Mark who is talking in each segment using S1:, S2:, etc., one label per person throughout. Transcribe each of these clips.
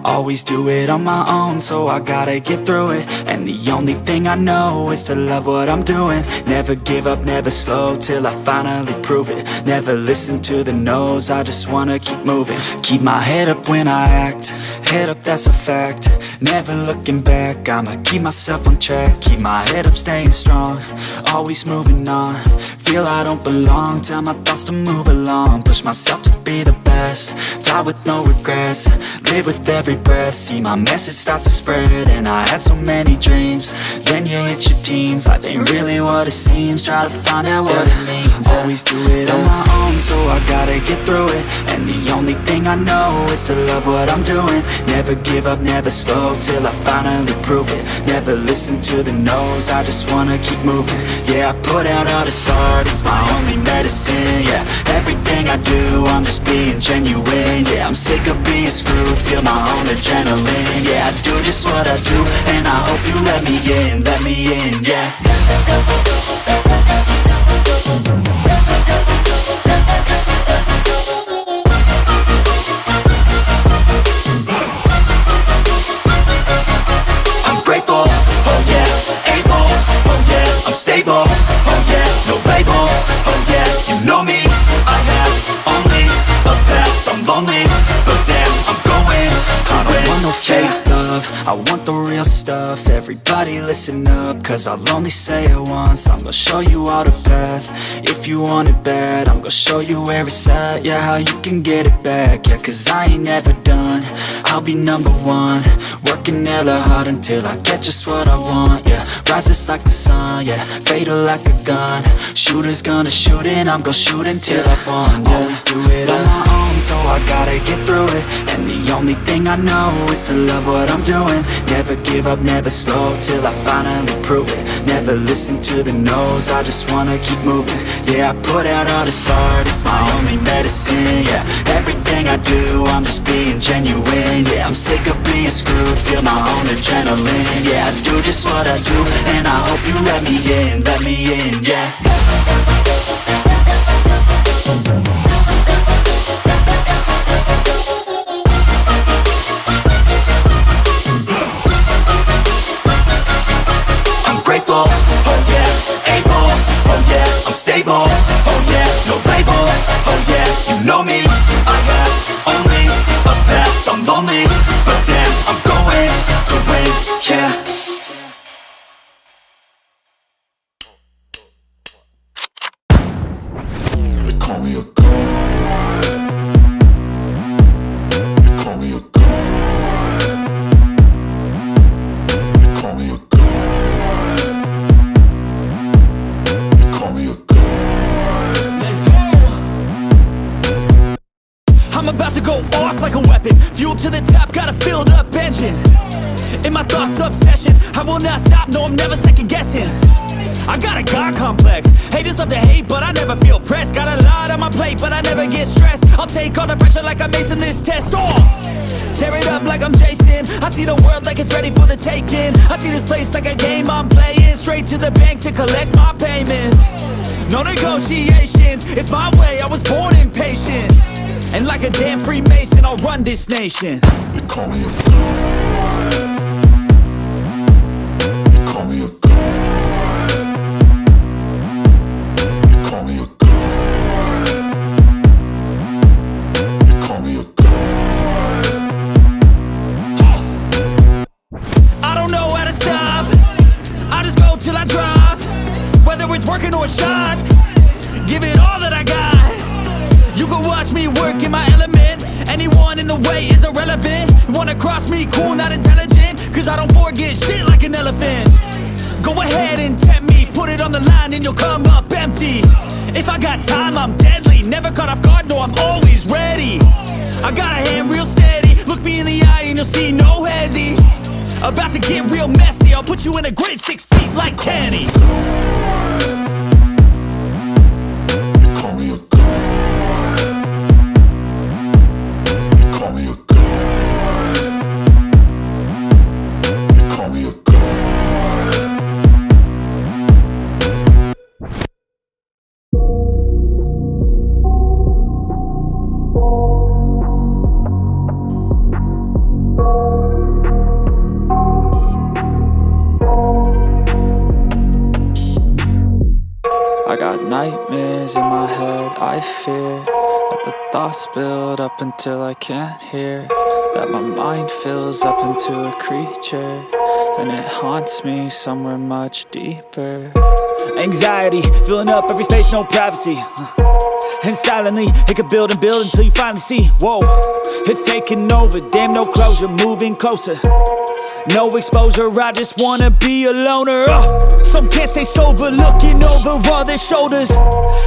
S1: Always do it on my own, so I gotta get through it. And the only thing I know is to love what I'm doing. Never give up, never slow, till I finally prove it. Never listen to the no's, I just wanna keep moving. Keep my head up when I act, head up, that's a fact. Never looking back, I'ma keep myself on track. Keep my head up, staying strong, always moving on. Feel I don't belong, tell my thoughts to move along. Push myself to be the best, die with no regrets. Live with every breath, see my message start to spread. And I had so many dreams, then you hit your teens. Life ain't really what it seems, try to find out what it means. Always do it on my own, so I gotta get through it. And the only thing I know is to love what I'm doing. Never give up, never slow, till I finally prove it. Never listen to the no's, I just wanna keep moving. Yeah, I put out all this art, it's my only medicine. Yeah, everything I do, I'm just being genuine. Yeah, I'm sick of being screwed, feel my own adrenaline. Yeah, I do just what I do, and I hope you let me in, yeah. I'm grateful, oh yeah, able, oh yeah, I'm stable, oh yeah, no label, oh yeah, you know me, I have only a path, I'm lonely, but damn, I'm going to win. I don't want no fake love, I want the real stuff. Everybody listen up, cause I'll only say it once. I'm gonna show you all the path, if you want it bad. I'm gonna show you where it's at, yeah, how you can get it back. Yeah, cause I ain't never done, I'll be number one. Working hella hard until I get just what I want, yeah. Rises like the sun, yeah, fatal like a gun. Shooter's gonna shoot and I'm gonna shoot until I won, yeah. Always do it on my own, so I gotta get through it. And the only thing I know is to love what I'm doing. Never give up, never slow, till I finally prove it. Never listen to the no's, I just wanna keep moving. Yeah, I put out all this art, it's my only medicine. Yeah, everything I do, I'm just being genuine. Yeah, I'm sick of being screwed, feel my own adrenaline. Yeah, I do just what I do, and I hope you let me in, yeah. Grateful, oh yeah, able, oh yeah, I'm stable, oh yeah, no label, oh yeah, you know me, I have only a path, I'm lonely, but damn, I'm going to win, yeah. They call me a god, they call me a god, they call me a god.
S2: I'm about to go off like a weapon, fuel to the top, got a filled up engine. In my thoughts, obsession, I will not stop, no, I'm never second guessing. I got a God complex, haters love to hate, but I never feel pressed. Got a lot on my plate, but I never get stressed. I'll take all the pressure like I'm acing this test. Tear it up like I'm Jason, I see the world like it's ready for the taking. I see this place like a game I'm playing, straight to the bank to collect my payments. No negotiations, it's my way, I was born impatient. And like a damn Freemason, I'll run this nation.
S1: They call me a god, they call me a god, they call me a god, they call me a god.
S2: I don't know how to stop, I just go till I drop. Whether it's working or shots, give it all that I got. You can watch me work in my element, anyone in the way is irrelevant. You wanna cross me, cool, not intelligent, cause I don't forget shit like an elephant. Go ahead and tempt me, put it on the line and you'll come up empty. If I got time, I'm deadly, never caught off guard, no, I'm always ready. I got a hand real steady, look me in the eye and you'll see no hezzy. About to get real messy, I'll put you in a grave 6 feet like Kenny.
S1: They call me a god, they call me a god, they call me a god. got nightmares in my head, I fear that the thoughts build up until I can't hear, that my mind fills up into a creature, and it haunts me somewhere much deeper. Anxiety, filling up every space, no privacy. And silently, it could build and build until you finally see, whoa, it's taking over, damn no closure, moving closer. No exposure, I just wanna be a loner. Some can't stay sober, looking over all their shoulders,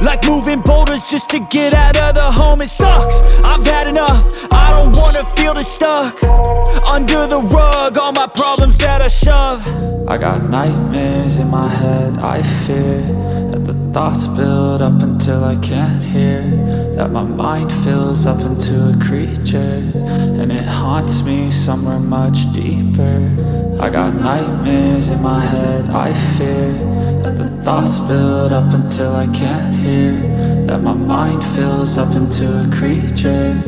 S1: like moving boulders just to get out of the home. It sucks, I've had enough, I don't wanna feel stuck under the rug, all my problems that I shove. I got nightmares in my head, I fear that the thoughts build up until I can't hear, that my mind fills up into a creature, and it haunts me somewhere much deeper. I got nightmares in my head, I fear that the thoughts build up until I can't hear, that my mind fills up into a creature,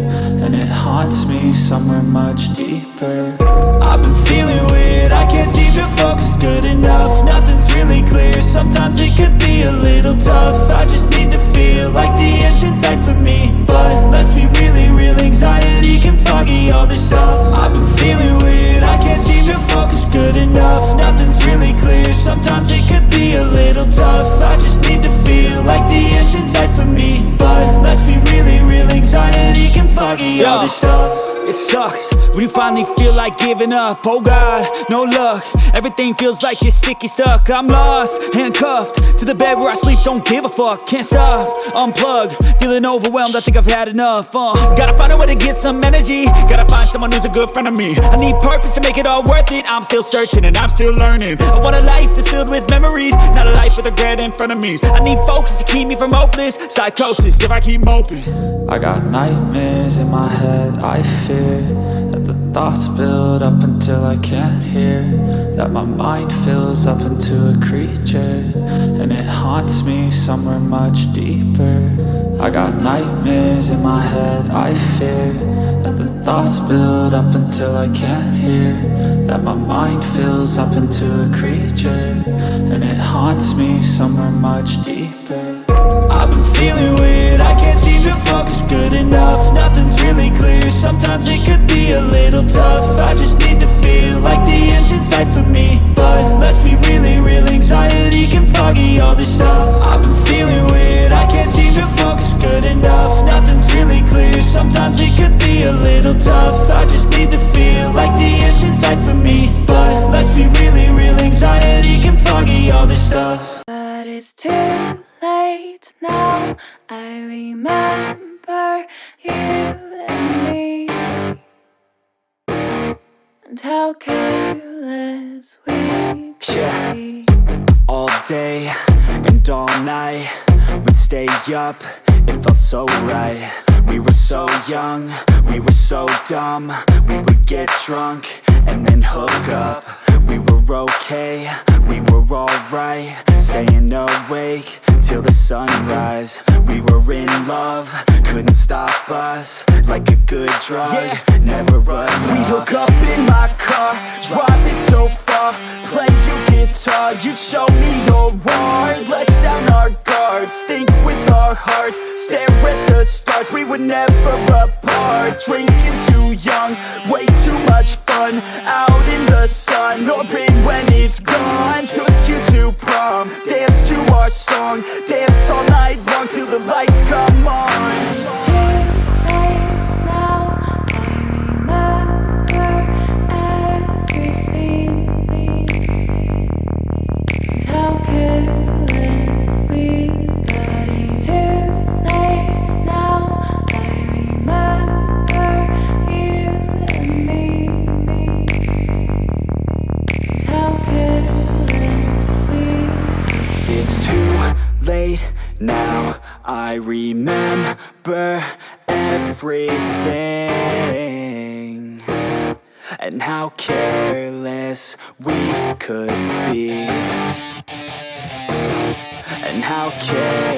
S1: and it haunts me somewhere much deeper. I've been feeling weird, I can't seem to focus good enough, nothing's really clear, sometimes it could be a little tough. I just need to feel like the end's in sight for me, but let's be really real, anxiety can foggy all this stuff. I've been feeling weird, I can't seem to focus good enough, nothing's really clear, sometimes it could be a little tough. I just need to feel like the end's in sight for me, but let's be really real, anxiety can foggy all this stuff. It sucks when you finally feel like giving up. Oh God, no luck, everything feels like you're sticky stuck. I'm lost, handcuffed to the bed where I sleep, don't give a fuck. Can't stop, unplug, feeling overwhelmed, I think I've had enough. Gotta find a way to get some energy, gotta find someone who's a good friend of me. I need purpose to make it all worth it, I'm still searching and I'm still learning. I want a life that's filled with memories, not a life with regret in front of me. I need focus to keep me from hopeless psychosis if I keep moping. I got nightmares in my head, I fear that the thoughts build up until I can't hear, that my mind fills up into a creature, and it haunts me somewhere much deeper. I got nightmares in my head, I fear that the thoughts build up until I can't hear, that my mind fills up into a creature, and it haunts me somewhere much deeper. I've been feeling weird, I can't seem to focus good enough, nothing's really clear, sometimes it could be a little tough. I just need to feel like the end's in sight for me, but let's be really real, anxiety can foggy all this stuff. I've been feeling weird, I can't seem to focus good enough, nothing's really clear, sometimes it could be a little tough. I just need to feel like the end's in sight for me, but let's be really real, anxiety can foggy all this stuff.
S3: But it's too late now, I remember you and me, and how careless we could be.
S1: All day and all night, we'd stay up, it felt so right. We were so young, we were so dumb, we would get drunk and then hook up. We were okay, we were alright, staying awake till the sunrise. We were in love, couldn't stop us, like a good drug, never enough.
S4: We'd hook up in my car, drive it so far, play your guitar, you'd show me your art, let down our guards, think with our hearts, stare at the stars. We were never apart, drinking too young, way too much fun, out in the sun, orbit when it's gone. Took you to prom, dance to our song, dance all night long till the lights come on.
S3: It's too late now, I remember everything, and how careless we got. It's too late now, I remember you and me, and how careless we got.
S1: It's too late now, I remember everything, and how careless we could be, and how careless